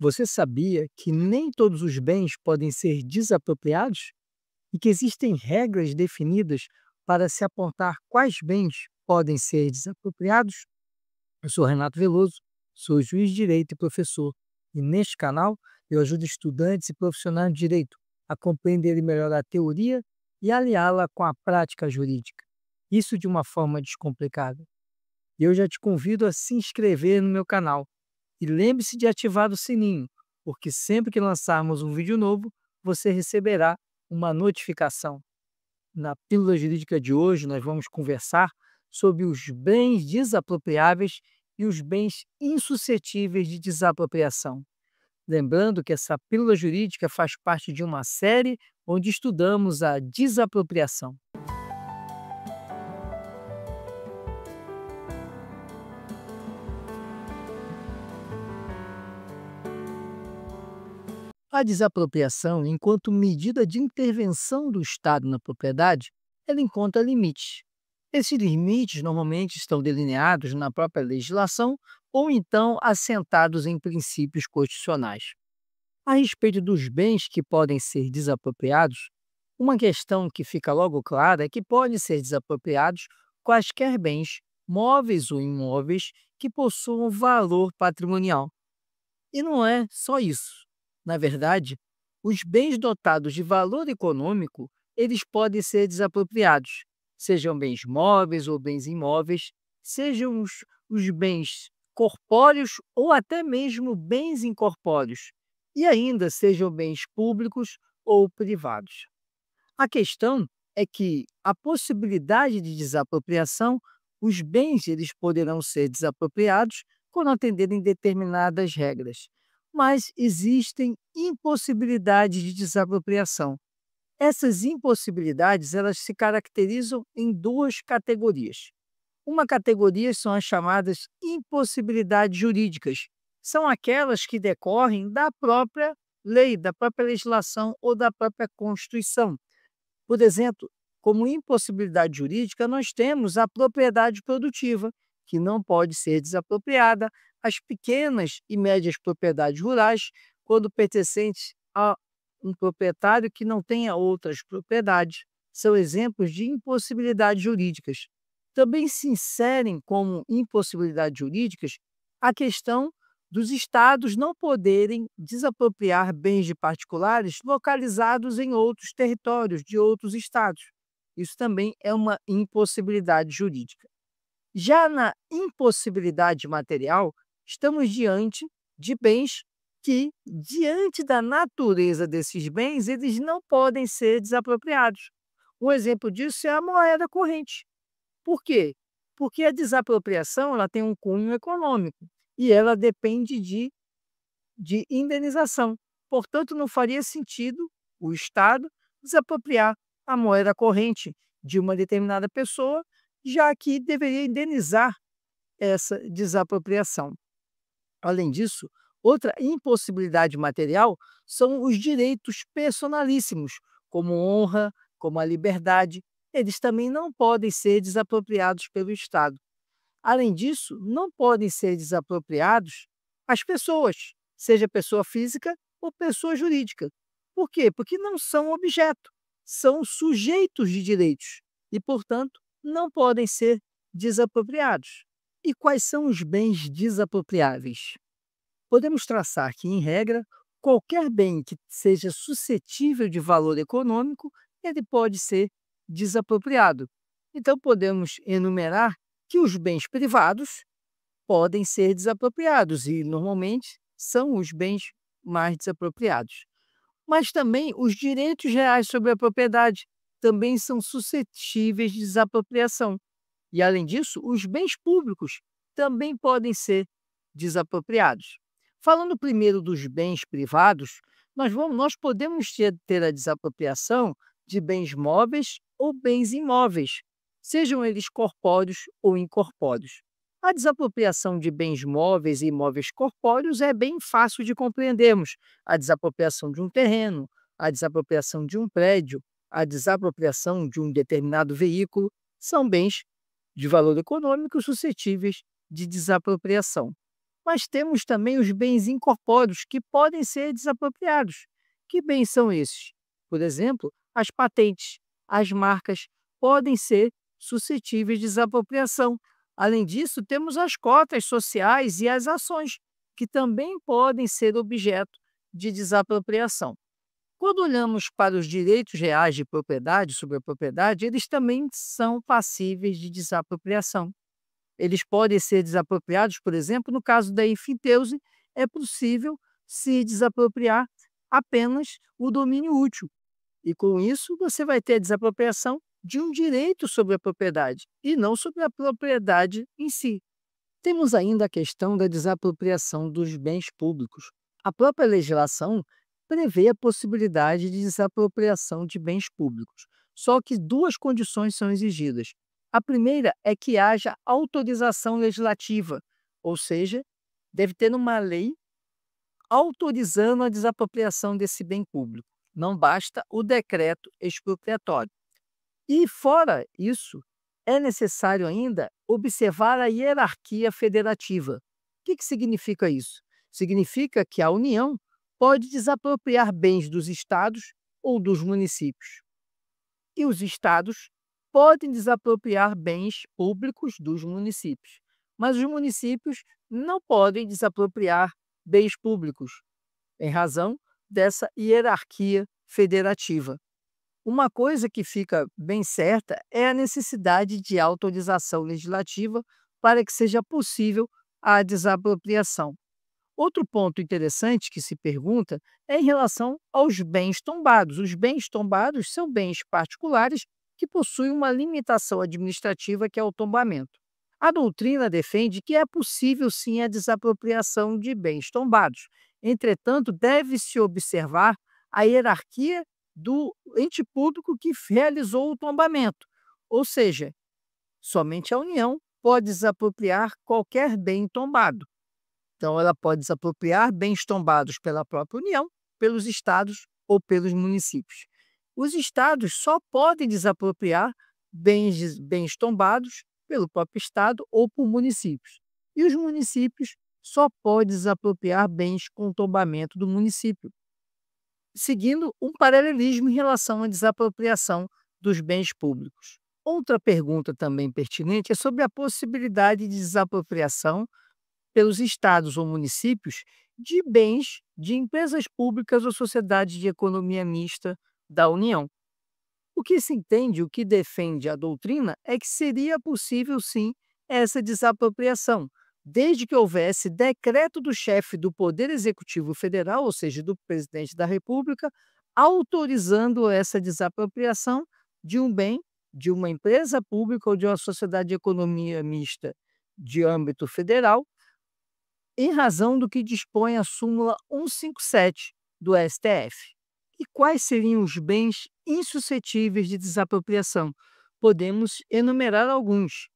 Você sabia que nem todos os bens podem ser desapropriados? E que existem regras definidas para se apontar quais bens podem ser desapropriados? Eu sou Renato Veloso, sou juiz de direito e professor, e neste canal eu ajudo estudantes e profissionais de direito a compreenderem melhor a teoria e aliá-la com a prática jurídica. Isso de uma forma descomplicada. E eu já te convido a se inscrever no meu canal. E lembre-se de ativar o sininho, porque sempre que lançarmos um vídeo novo, você receberá uma notificação. Na pílula jurídica de hoje, nós vamos conversar sobre os bens desapropriáveis e os bens insuscetíveis de desapropriação. Lembrando que essa pílula jurídica faz parte de uma série onde estudamos a desapropriação. A desapropriação, enquanto medida de intervenção do Estado na propriedade, ela encontra limites. Esses limites normalmente estão delineados na própria legislação ou então assentados em princípios constitucionais. A respeito dos bens que podem ser desapropriados, uma questão que fica logo clara é que podem ser desapropriados quaisquer bens, móveis ou imóveis, que possuam valor patrimonial. E não é só isso. Na verdade, os bens dotados de valor econômico, eles podem ser desapropriados, sejam bens móveis ou bens imóveis, sejam os bens corpóreos ou até mesmo bens incorpóreos, e ainda sejam bens públicos ou privados. A questão é que a possibilidade de desapropriação, os bens eles poderão ser desapropriados quando atenderem determinadas regras, mas existem impossibilidades de desapropriação. Essas impossibilidades elas se caracterizam em duas categorias. Uma categoria são as chamadas impossibilidades jurídicas. São aquelas que decorrem da própria lei, da própria legislação ou da própria Constituição. Por exemplo, como impossibilidade jurídica, nós temos a propriedade produtiva, que não pode ser desapropriada, as pequenas e médias propriedades rurais, quando pertencentes a um proprietário que não tenha outras propriedades. São exemplos de impossibilidades jurídicas. Também se inserem como impossibilidades jurídicas a questão dos estados não poderem desapropriar bens de particulares localizados em outros territórios de outros estados. Isso também é uma impossibilidade jurídica. Já na impossibilidade material, estamos diante de bens que, diante da natureza desses bens, eles não podem ser desapropriados. Um exemplo disso é a moeda corrente. Por quê? Porque a desapropriação ela tem um cunho econômico e ela depende de indenização. Portanto, não faria sentido o Estado desapropriar a moeda corrente de uma determinada pessoa, já que deveria indenizar essa desapropriação. Além disso, outra impossibilidade material são os direitos personalíssimos, como honra, como a liberdade. Eles também não podem ser desapropriados pelo Estado. Além disso, não podem ser desapropriados as pessoas, seja pessoa física ou pessoa jurídica. Por quê? Porque não são objeto, são sujeitos de direitos e, portanto, não podem ser desapropriados. E quais são os bens desapropriáveis? Podemos traçar que, em regra, qualquer bem que seja suscetível de valor econômico, ele pode ser desapropriado. Então, podemos enumerar que os bens privados podem ser desapropriados e, normalmente, são os bens mais desapropriados. Mas também os direitos reais sobre a propriedade também são suscetíveis de desapropriação. E, além disso, os bens públicos também podem ser desapropriados. Falando primeiro dos bens privados, nós podemos ter a desapropriação de bens móveis ou bens imóveis, sejam eles corpóreos ou incorpóreos. A desapropriação de bens móveis e imóveis corpóreos é bem fácil de compreendermos. A desapropriação de um terreno, a desapropriação de um prédio, a desapropriação de um determinado veículo são bens de valor econômico suscetíveis de desapropriação. Mas temos também os bens incorpóreos que podem ser desapropriados. Que bens são esses? Por exemplo, as patentes, as marcas podem ser suscetíveis de desapropriação. Além disso, temos as cotas sociais e as ações, que também podem ser objeto de desapropriação. Quando olhamos para os direitos reais de propriedade sobre a propriedade, eles também são passíveis de desapropriação. Eles podem ser desapropriados, por exemplo, no caso da enfiteuse, é possível se desapropriar apenas o domínio útil. E com isso, você vai ter a desapropriação de um direito sobre a propriedade e não sobre a propriedade em si. Temos ainda a questão da desapropriação dos bens públicos. A própria legislação prevê a possibilidade de desapropriação de bens públicos, só que duas condições são exigidas. A primeira é que haja autorização legislativa, ou seja, deve ter uma lei autorizando a desapropriação desse bem público. Não basta o decreto expropriatório. E, fora isso, é necessário ainda observar a hierarquia federativa. O que significa isso? Significa que a União pode desapropriar bens dos estados ou dos municípios. E os estados podem desapropriar bens públicos dos municípios. Mas os municípios não podem desapropriar bens públicos, em razão dessa hierarquia federativa. Uma coisa que fica bem certa é a necessidade de autorização legislativa para que seja possível a desapropriação. Outro ponto interessante que se pergunta é em relação aos bens tombados. Os bens tombados são bens particulares que possuem uma limitação administrativa, que é o tombamento. A doutrina defende que é possível sim a desapropriação de bens tombados. Entretanto, deve-se observar a hierarquia do ente público que realizou o tombamento. Ou seja, somente a União pode desapropriar qualquer bem tombado. Então, ela pode desapropriar bens tombados pela própria União, pelos estados ou pelos municípios. Os estados só podem desapropriar bens tombados pelo próprio estado ou por municípios. E os municípios só podem desapropriar bens com tombamento do município, seguindo um paralelismo em relação à desapropriação dos bens públicos. Outra pergunta também pertinente é sobre a possibilidade de desapropriação pelos estados ou municípios de bens de empresas públicas ou sociedades de economia mista da União. O que se entende, o que defende a doutrina, é que seria possível sim essa desapropriação, desde que houvesse decreto do chefe do Poder Executivo Federal, ou seja, do presidente da República, autorizando essa desapropriação de um bem de uma empresa pública ou de uma sociedade de economia mista de âmbito federal, em razão do que dispõe a súmula 157 do STF. E quais seriam os bens insuscetíveis de desapropriação? Podemos enumerar alguns.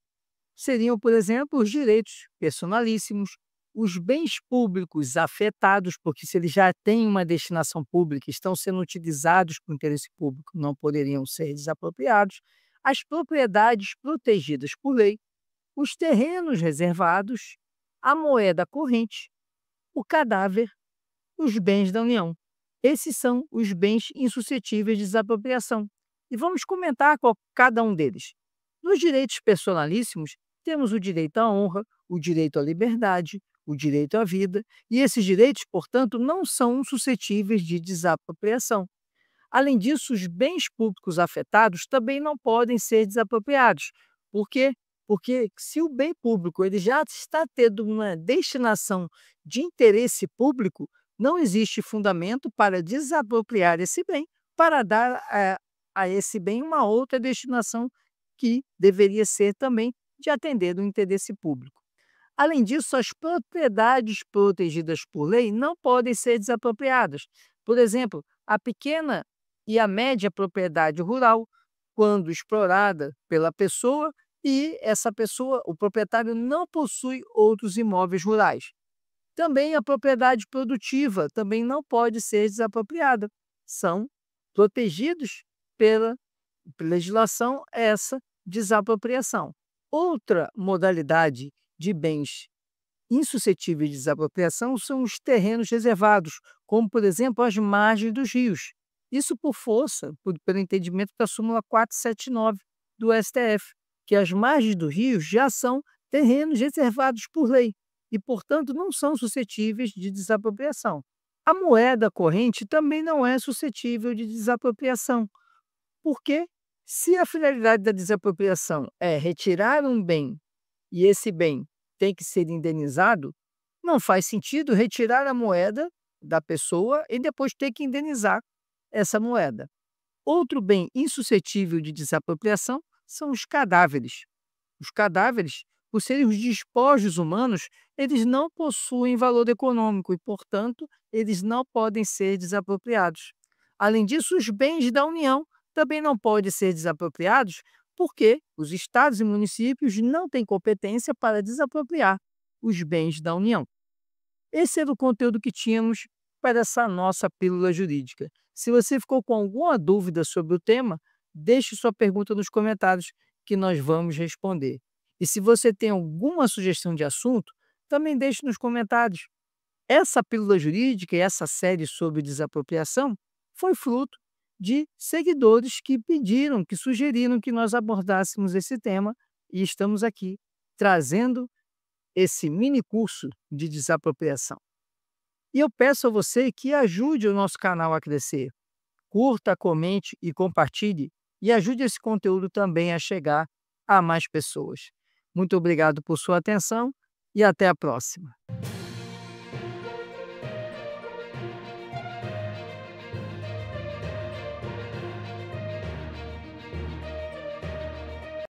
Seriam, por exemplo, os direitos personalíssimos, os bens públicos afetados, porque se eles já têm uma destinação pública, estão sendo utilizados por interesse público, não poderiam ser desapropriados, as propriedades protegidas por lei, os terrenos reservados, a moeda corrente, o cadáver, os bens da União. Esses são os bens insuscetíveis de desapropriação. E vamos comentar cada um deles. Nos direitos personalíssimos, temos o direito à honra, o direito à liberdade, o direito à vida, e esses direitos, portanto, não são suscetíveis de desapropriação. Além disso, os bens públicos afetados também não podem ser desapropriados. Por quê? Porque se o bem público ele já está tendo uma destinação de interesse público, não existe fundamento para desapropriar esse bem, para dar a esse bem uma outra destinação que deveria ser também de atender o interesse público. Além disso, as propriedades protegidas por lei não podem ser desapropriadas. Por exemplo, a pequena e a média propriedade rural, quando explorada pela pessoa e essa pessoa, o proprietário, não possui outros imóveis rurais. Também a propriedade produtiva também não pode ser desapropriada. São protegidos pela legislação essa desapropriação. Outra modalidade de bens insuscetíveis de desapropriação são os terrenos reservados, como, por exemplo, as margens dos rios. Isso por força, pelo entendimento da súmula 479 do STF, que as margens do rio já são terrenos reservados por lei e, portanto, não são suscetíveis de desapropriação. A moeda corrente também não é suscetível de desapropriação, porque se a finalidade da desapropriação é retirar um bem e esse bem tem que ser indenizado, não faz sentido retirar a moeda da pessoa e depois ter que indenizar essa moeda. Outro bem insuscetível de desapropriação são os cadáveres. Os cadáveres, por serem os despojos humanos, eles não possuem valor econômico e, portanto, eles não podem ser desapropriados. Além disso, os bens da União também não podem ser desapropriados porque os estados e municípios não têm competência para desapropriar os bens da União. Esse era o conteúdo que tínhamos para essa nossa pílula jurídica. Se você ficou com alguma dúvida sobre o tema, deixe sua pergunta nos comentários que nós vamos responder. E se você tem alguma sugestão de assunto, também deixe nos comentários. Essa pílula jurídica e essa série sobre desapropriação foi fruto de seguidores que pediram, que sugeriram que nós abordássemos esse tema e estamos aqui trazendo esse mini curso de desapropriação. E eu peço a você que ajude o nosso canal a crescer. Curta, comente e compartilhe e ajude esse conteúdo também a chegar a mais pessoas. Muito obrigado por sua atenção e até a próxima.